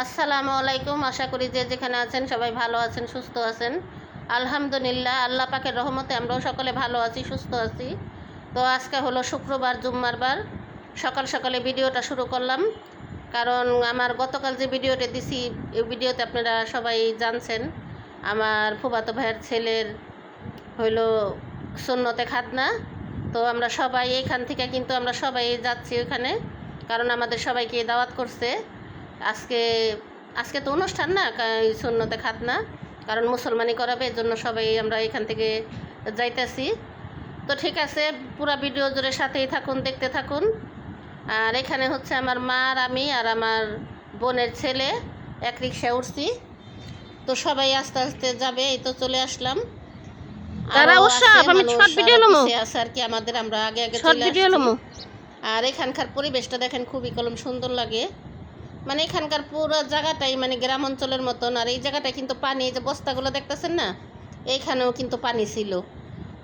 আসসালামু আলাইকুম। আশা করি যে যেখানে আছেন সবাই ভালো আছেন, সুস্থ আছেন। আলহামদুলিল্লাহ, আল্লাহ পাকের রহমতে আমরাও সকলে ভালো আছি, সুস্থ আছি। তো আজকে হলো শুক্রবার, জুম্মার বার। সকাল সকালে ভিডিওটা শুরু করলাম, কারণ আমার গতকাল যে ভিডিওটা দিছি এই ভিডিওতে আপনারা সবাই জানছেন আমার ফুফাতো ভাইয়ের ছেলের হইলো সুন্নতে খাতনা। তো আমরা সবাই এইখান থেকে কিন্তু আমরা সবাই যাচ্ছি ওইখানে, কারণ আমাদের সবাইকে দাওয়াত করছে। আজকে আজকে তো অনুষ্ঠান না, সুন্নতে খাতনা, কারণ মুসলমানি করাবে, এর জন্য সবাই আমরা এখান থেকে যাইতেছি। তো ঠিক আছে, পুরো ভিডিও জুড়ে সাথেই থাকুন, দেখতে থাকুন। আর এখানে হচ্ছে আমার মা আর আমি আর আমার বোনের ছেলে এক রিক্সায় উঠছি। তো সবাই আস্তে আস্তে যাবে, এই তো চলে আসলাম। আর কি আমাদের আমরা আগে আগে চলে আসছি। আর এখানকার পরিবেশটা দেখেন, খুবই কলম সুন্দর লাগে। মানে এখানকার পুরো জায়গাটাই মানে গ্রাম অঞ্চলের মতন। আর এই জায়গাটায় কিন্তু পানি, যে বস্তাগুলো দেখতেছেন না, এইখানেও কিন্তু পানি ছিল।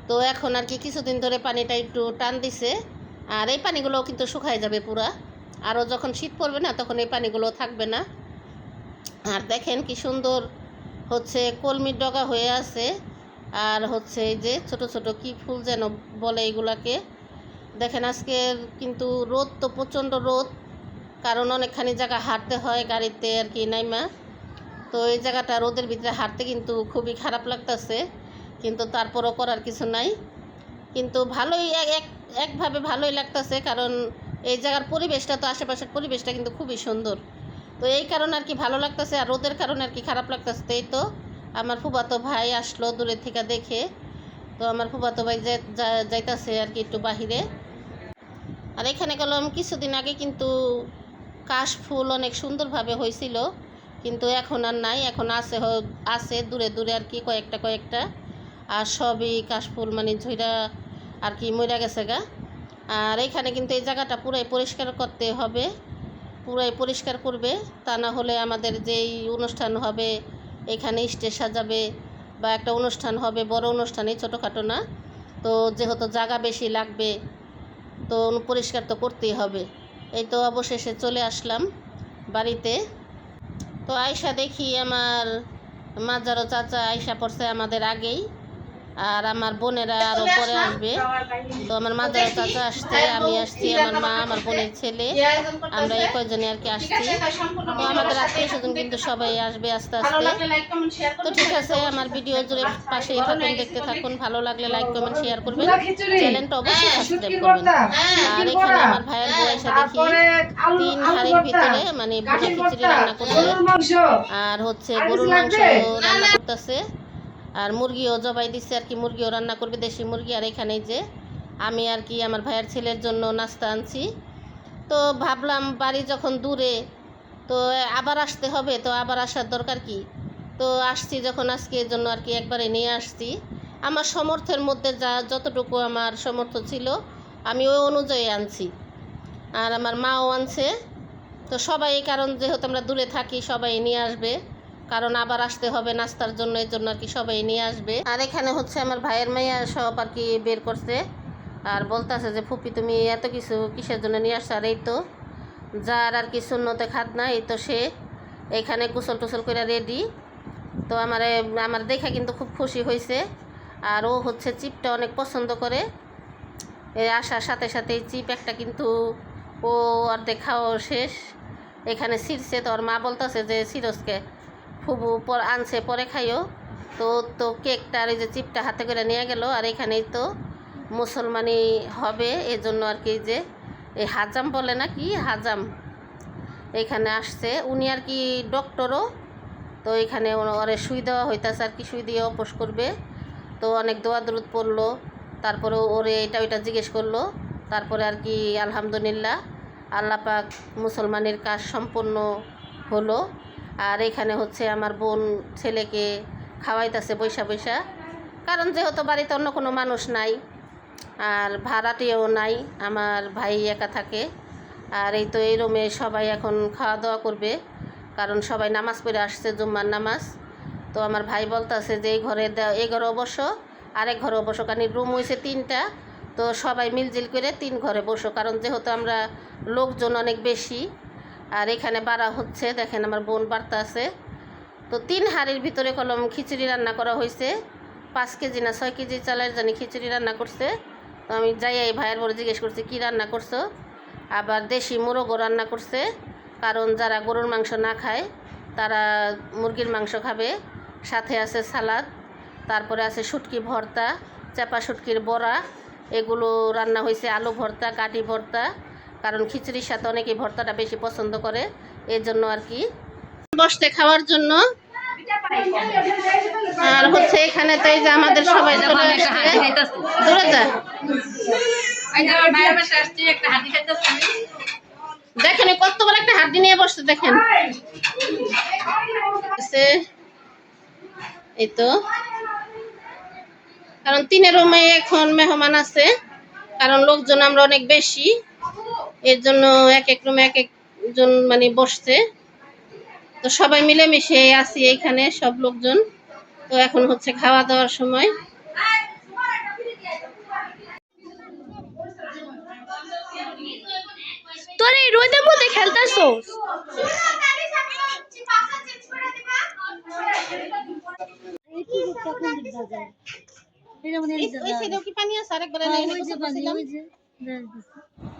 তো এখন আর কি কিছুদিন ধরে পানিটা একটু টান দিছে, আর এই পানিগুলোও কিন্তু শুকায় যাবে পুরা। আরও যখন শীত পড়বে না, তখন এই পানিগুলো থাকবে না। আর দেখেন কি সুন্দর হচ্ছে কলমির ডগা হয়ে আছে। আর হচ্ছে এই যে ছোট ছোট কি ফুল যেন বলে এগুলাকে। দেখেন আজকের কিন্তু রোদ তো প্রচণ্ড রোদ, কারণ অনেকখানি জায়গা হাঁটতে হয় গাড়িতে আর কি নাইমা। তো এই জায়গাটা রোদের ভিতরে হাঁটতে কিন্তু খুবই খারাপ লাগতেছে, কিন্তু তারপরও করার কিছু নাই। কিন্তু ভালোই একভাবে ভালোই লাগতেছে, কারণ এই জায়গার পরিবেশটা তো, আশেপাশের পরিবেশটা কিন্তু খুবই সুন্দর। তো এই কারণে আর কি ভালো লাগতেছে, আর রোদের কারণে আর কি খারাপ লাগতেছে। এই তো আমার ফুফাতো ভাই আসলো দূরের থেকে দেখে। তো আমার ফুফাতো ভাই যাইতাছে আর কি একটু বাহিরে। আর এখানে গেলাম কিছুদিন আগে কিন্তু কাশ ফুল অনেক সুন্দরভাবে হয়েছিল, কিন্তু এখন আর নাই। এখন আছে দূরে দূরে আর কি কয়েকটা। আর সবই কাশফুল মানে ঝইরা আর কি মরে গেছে গা। আর এইখানে কিন্তু এই জায়গাটা পুরাই পরিষ্কার করতে হবে, পুরাই পরিষ্কার করবে, তা না হলে আমাদের যেই অনুষ্ঠান হবে এখানে স্টেজ সাজাবে বা একটা অনুষ্ঠান হবে, বড় অনুষ্ঠানে, ছোটোখাটো না। তো যেহেতু জায়গা বেশি লাগবে, তো পরিষ্কার তো করতেই হবে। এই তো অবশেষে চলে আসলাম বাড়িতে। তো আয়সা দেখি আমার মাজারো চাচা আয়সা পড়ছে আমাদের আগেই, আর আমার বোনেরা আরও পরে আসবে। তো আমার মাজারো চাচা আসছে, আমি আসছি, আমার মা, আমার বোনের ছেলে, আমরা এই কয়জনে আর কি আসছি। তো আমাদের আত্মীয় স্বজন কিন্তু সবাই আসবে আস্তে আস্তে। তো ঠিক আছে, আমার ভিডিও জুড়ে পাশেই থাকুন, দেখতে থাকুন। ভালো লাগলে লাইক কমেন্ট শেয়ার করবেন, চ্যানেলটা অবশ্যই সাবস্ক্রাইব করবেন। আর এখানে আমার ভাইয়ের বউ এসে দেখি 3 হাঁড়ির ভিতরে মানে ভুনা খিচুড়ি রান্না করছে, আর হচ্ছে গরুর মাংস রান্না করতেছে, আর মুরগিও জবাই দিচ্ছে আর কি, মুরগিও রান্না করবে, দেশি মুরগি। আর এখানে যে আমি আর কি আমার ভাইয়ের ছেলের জন্য নাস্তা আনছি। তো ভাবলাম বাড়ি যখন দূরে, তো আবার আসতে হবে, তো আবার আসার দরকার কি। তো আসছি যখন আজকে, এর জন্য আর কি একবারে নিয়ে আসছি। আমার সমর্থের মধ্যে যতটুকু আমার সমর্থ ছিল আমি ওই অনুযায়ী আনছি, আর আমার মাও আনছে। তো সবাই, কারণ যেহেতু আমরা দূরে থাকি, সবাই নিয়ে আসবে, কারণ আবার আসতে হবে নাস্তার জন্য, এর জন্য আর কি সবাই নিয়ে আসবে। আর এখানে হচ্ছে আমার ভাইয়ের মেয়ে সব আর কি বের করছে, আর বলতেছে যে ফুপি তুমি এত কিছু কিসের জন্য নিয়ে আসছো। আর এই তো যার আর কি সুন্নতে খাতনা, এই তো সে এখানে গোসল টোসল করে রেডি। তো আমার দেখে কিন্তু খুব খুশি হয়েছে। আর ও হচ্ছে চিপটা অনেক পছন্দ করে, এই আসার সাথে সাথেই চিপ একটা কিন্তু ও অর্ধেক খাওয়া শেষ, এখানে ছিঁড়ছে। তো ওর মা বলতেছে যে সিরোজকে ফুবু আনছে, পরে খাইও। তো কেকটা আর এই যে চিপটা হাতে করে নিয়ে গেল। আর এখানেই তো মুসলমানি হবে, এই জন্য আর কি যে এই হাজাম বলে না কি, হাজাম এখানে আসছে। উনি আর কি ডক্টরও, তো এখানে ওরে সুই দেওয়া হইতেছে আর কি, সুই দিয়ে অপোস করবে। তো অনেক দোয়া দরুদ পড়লো, তারপরে ওরে এটা ওইটা জিজ্ঞেস করলো, তারপরে আর কি আলহামদুলিল্লাহ আল্লাহ পাক মুসলমানের কাজ সম্পন্ন হলো। আর এখানে হচ্ছে আমার বোন ছেলেকে খাওয়াইতেছে বৈশা, কারণ যেহেতু বাড়িতে অন্য কোনো মানুষ নাই, আর ভাড়াটিও নাই, আমার ভাই একা থাকে। আর এই তো এই রুমে সবাই এখন খাওয়া দাওয়া করবে, কারণ সবাই নামাজ পড়ে আসছে, জুম্মার নামাজ। তো আমার ভাই বলতেছে যে এই ঘরে অবশ্য, আরেক ঘরে অবশ্য, কারণ রুম হয়েছে 3টা, তো সবাই মিলজিল করে 3 ঘরে বসো, কারণ যেহেতু আমরা লোকজন অনেক বেশি, আর এখানে বাড়া হচ্ছে, দেখেন আমার বোন বাড়তে আছে। তো 3 হাঁড়ির ভিতরে কলম খিচুড়ি রান্না করা হয়েছে। 5 কেজি না 6 কেজি চালের জানি খিচুড়ি রান্না করছে। তো আমি যাই এই ভাইয়ের বড় জিজ্ঞেস করছি কী রান্না করছো। আবার দেশি মুরগও রান্না করছে, কারণ যারা গরুর মাংস না খায় তারা মুরগির মাংস খাবে। সাথে আছে সালাদ, তারপরে আছে শুটকি ভর্তা, চাপা শুটকির বড়া, এগুলো রান্না হয়েছে। আলু ভর্তা, কাটি ভর্তা, কারণ খিচুড়ির সাথে অনেকে ভর্তাটা বেশি পছন্দ করে, এই জন্য আর কি। বসতে খাওয়ার জন্য। আর হচ্ছে এখানে তো এই যে আমাদের সবাই চলে আসছে। দূরে যা, দেখেন কত বড় একটা হাড্ডি নিয়ে বসতে, দেখেন। এই তো, কারণ 3 রুমে এখন মেহমান আছে, কারণ লোকজন আমরা অনেক বেশি, এর জন্য এক এক রুমে এক একজন মানে বসছে। তো সবাই মিলেমিশে আছি এখানে সব লোকজন। তো এখন হচ্ছে খাওয়া দাওয়ার সময়। তোর এই রোদের মধ্যে খেলতেছস?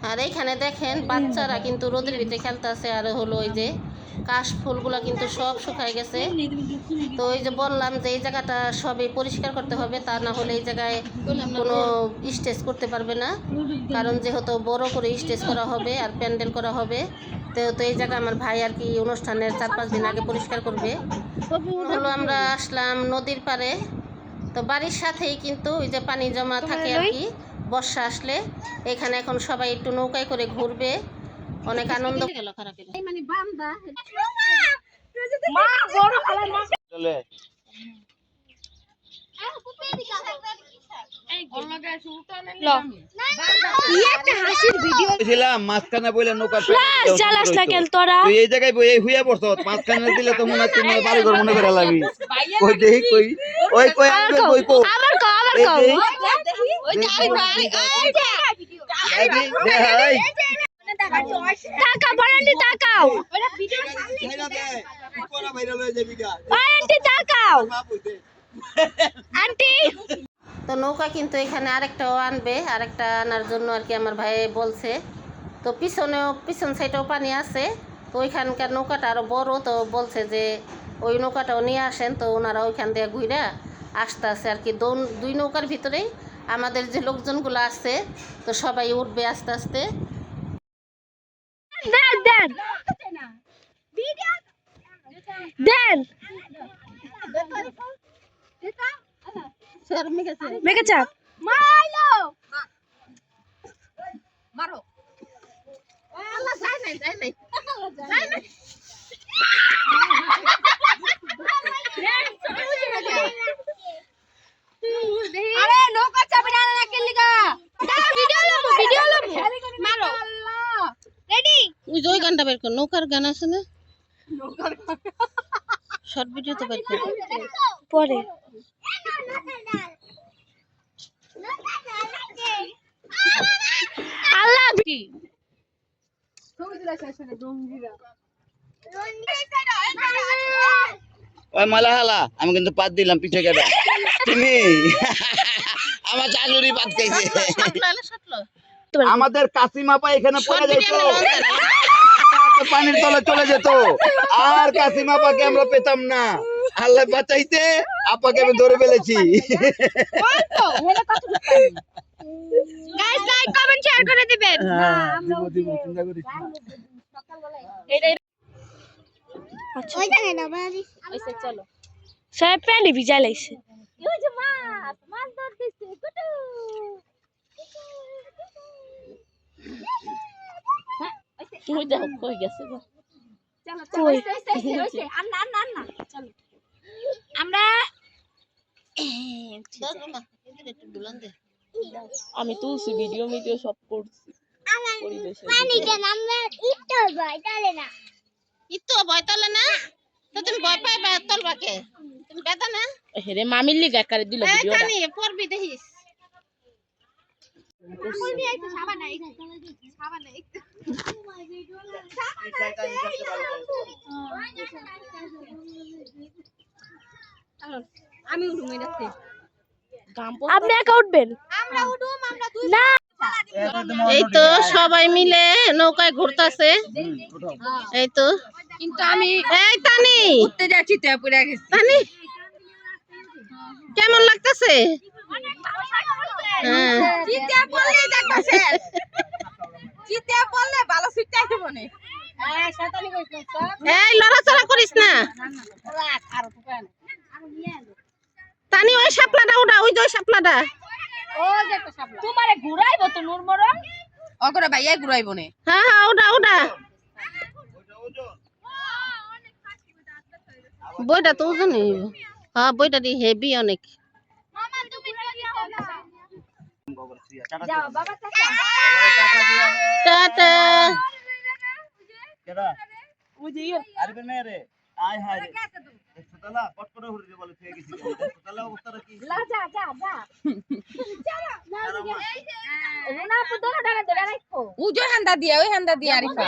আর এইখানে দেখেন বাচ্চারা কিন্তু রোদের ভিতরে খেলতেছে। আর হলো ওই যে কাশ ফুলগুলা কিন্তু সব শুকায় গেছে। তো ওই যে বললাম যে এই জায়গাটা সবই পরিষ্কার করতে হবে, তা না হলে এই জায়গায় কোনো স্টেজ করতে পারবে না, কারণ যেহেতু বড় করে স্টেজ করা হবে আর প্যান্ডেল করা হবে। তো এই জায়গা আমার ভাই আর কি অনুষ্ঠানের 4-5 দিন আগে পরিষ্কার করবে। হলো আমরা আসলাম নদীর পাড়ে। তো বাড়ির সাথেই কিন্তু ওই যে পানি জমা থাকে আর কি, বর্ষা আসলে এখানে এখন সবাই একটু নৌকায় করে ঘুরবে, অনেক আনন্দ। মাঝখানে বইলে নৌকা চালাস না কেন তোরা? তুই এই জায়গায় বই হুইয়া পড়ছ, মাঝখানে দিলে তো মনে হয় বাড়ি ঘর মনে করে লাগি। কই দেখি কই ওই কই আনবে কই কো আবার কও আবার কও। টাকা বড়ান্টি তাকাও, বড়ান্টি তাকাও আন্টি। তো নৌকা কিন্তু এখানে আরেকটাও আনবে, আরেকটা আনার জন্য আর কি আমার ভাই বলছে। তো পিছন সাইডেও পানি আছে, তো ওইখানকার নৌকাটা আরও বড়, তো বলছে যে ওই নৌকাটাও নিয়ে আসেন। তো ওনারা ওইখান দিয়ে ঘুরে আসতে আছে আর কি। 2 নৌকার ভিতরেই আমাদের যে লোকজনগুলো আছে, তো সবাই উঠবে আস্তে আস্তে। দেন দেন দেন মেঘা চাপ মাইলো মারো। আল্লাহ যাই নাই আরে নৌকা চাপে না না কে লিগা ভিডিও লবো মারো। রেডি? ওই যে ওই গানটা বের কর, নৌকার গান আছে না, শর্ট ভিডিও তো বের কর পরে। আল্লাহ কি ওই মালাহালা আমি কিন্তু পাত দিলাম পিছে কেটে। তুমি আমার চালুরি পাত খাইছে। আমাদের কাসিমাপা এখানে পড়ে যেত, পানির তলে চলে যেত, আর কাসিমাপাকে আমরা পেতাম না। আল্লাহ বাঁচাইতে আপাকে আমি ধরে ফেলেছি। গাইস লাইক কমেন্ট শেয়ার করে দিবেন। দিব চিন্তা করিস না। আচ্ছা ওই জায়গায় না বাড়ি ওইসে চলো সব পানি ভিজা লাইছে। ওই যে মাছ ধরতেছে গুটু। ওই দেখো কই গেছে গো। চলো ওইসে আন্না চলো আমরা আমি তুলছি ভিডিও সব করছি। পানিতে নামলে ইতো ভয় তালে না, ইতো ভয় তালে না। তো তুমি ভয় পাইবা তলবা কে? তুমি বেদা না হেরে মামির লিগা করে দিল ভিডিওটা। কানি পড়বি দেখিস। আপনি একা উঠবেন না? এই তো সবাই মিলে নৌকায় ঘুরতাছে। এই তো কিন্তু আমি এই তানি উঠতে যাচ্ছি তে পড়ে গেছি। তানি কেমন লাগতেছে? হ্যাঁ চিতে বললে দেখতাছে চিতে বললে ভালো সুইটটা আইতে বনে এই শয়তানি কইছ সব এই লড়াচড়া করিস না আর তো তানি। ওই শাপলাটা ওটা, ওই যে ওই শাপলাটা। ও যে একটা সাবলা তোমারে ঘুরাইবো তো নূর মরণ ওগরে ভাইয়া ঘুরাইবো নে। হ্যাঁ হ্যাঁ ওটা ওটা বইটা তো ওজনই হইব। হ্যাঁ বইটা দি হেভি অনেক। যাও বাবা চাচা টাটা। কেডা আরবে মেরে আয় হায় রে দেখছতলা কটকটে হরে বলে থেকে গেছি দেখছতলা অবস্থাটা কি লা যা যা যা রুনা আপু দোনো টাকা ধরে রাখো উজো হান্দা দিয়া ওই হান্দা দিয়া আরিফা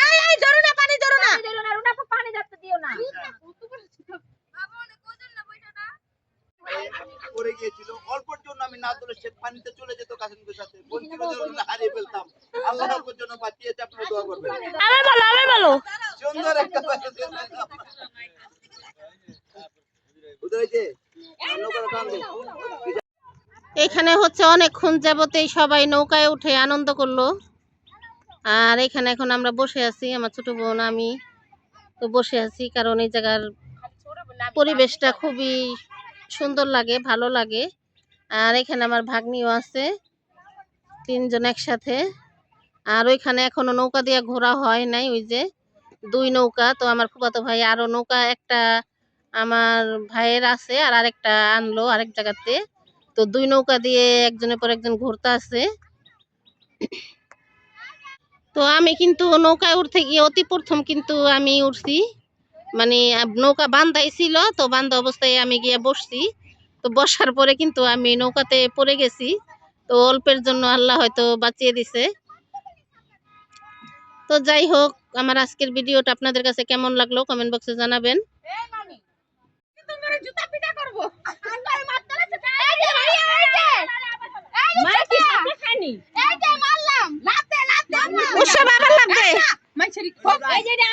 এই এই ধরো না পানি ধরো না রুনা আপু পানি যাচ্ছে দিও না পড়ে গিয়েছিল অল্পর জন্য আমি না তুলে সে পানিতে চলে যেত কাসিমদের সাথে বলছিল যে ওরা হারিয়ে ফেলতাম। আল্লাহ রাব্বুর জন্য বাঁচিয়েছে, আপনারা দোয়া করবেন। আবার বলো সুন্দর একটা উদয় হইছে নৌকাটা টান দে। এখানে হচ্ছে অনেকক্ষণ যাবতেই সবাই নৌকায় উঠে আনন্দ করলো। আর এখানে এখন আমরা বসে আছি, আমার ছোট বোন আমি তো বসে আছি, কারণ এই জায়গার পরিবেশটা খুবই সুন্দর লাগে, ভালো লাগে। আর এখানে আমার ভাগ্নিও আছে, তিনজন একসাথে। আর ওইখানে এখনো নৌকা দিয়ে ঘোরা হয় নাই, ওই যে দুই নৌকা। তো আমার ফুফাতো ভাই আরো নৌকা একটা আমার ভাইয়ের আছে, আর আরেকটা আনলো আরেক জায়গাতে। তো দুই নৌকা দিয়ে একজনের পর একজন ঘুরতে আছে। তো আমি কিন্তু নৌকায় উঠতে গিয়ে অতি প্রথম কিন্তু আমি উঠছি, মানে নৌকা বান্ধাই ছিল, তো বান্ধা অবস্থায় আমি গিয়ে বসছি। তো বসার পরে কিন্তু আমি নৌকাতে পড়ে গেছি। তো অল্পের জন্য আল্লাহ হয়তো বাঁচিয়ে দিছে। তো যাই হোক, আমার আজকের ভিডিওটা আপনাদের কাছে কেমন লাগলো কমেন্ট বক্সে জানাবেন। এই মামি তোমার জুতা পিটা করব আমার মারতে এই যে ভাই এই যে মার কি খানি এই যে মারলাম লাতে লাতে উৎসব আবার লাগবে, মাইছরি এই যে এটা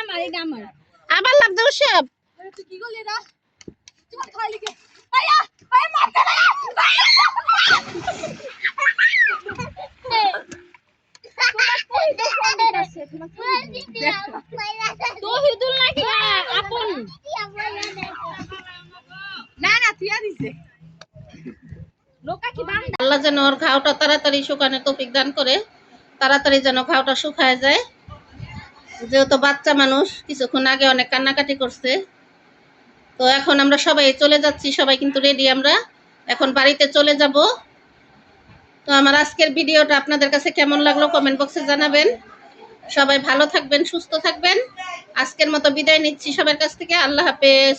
আমার আবার লাগবে উৎসব। তুই কি করলি রা তুই খালি কে আয়া আয় মারতে না তোহিদুল নাকি আপন না না তুই দিছে লোকা কি বান্দা আল্লাহ যেন ওর ঘাওটা তাড়াতাড়ি শুকানোর তৌফিক দান করে, তাড়াতাড়ি যেন ঘাওটা শুকায় যায়। যেহেতু বাচ্চা মানুষ, কিছুক্ষণ আগে অনেক কান্নাকাটি করছে। তো এখন আমরা সবাই চলে যাচ্ছি, সবাই কিন্তু রেডি, আমরা এখন বাড়িতে চলে যাব। তো আমার আজকের ভিডিওটা আপনাদের কাছে কেমন লাগলো কমেন্ট বক্সে জানাবেন। সবাই ভালো থাকবেন, সুস্থ থাকবেন। আজকের মতো বিদায় নিচ্ছি সবার কাছ থেকে। আল্লাহ হাফেজ।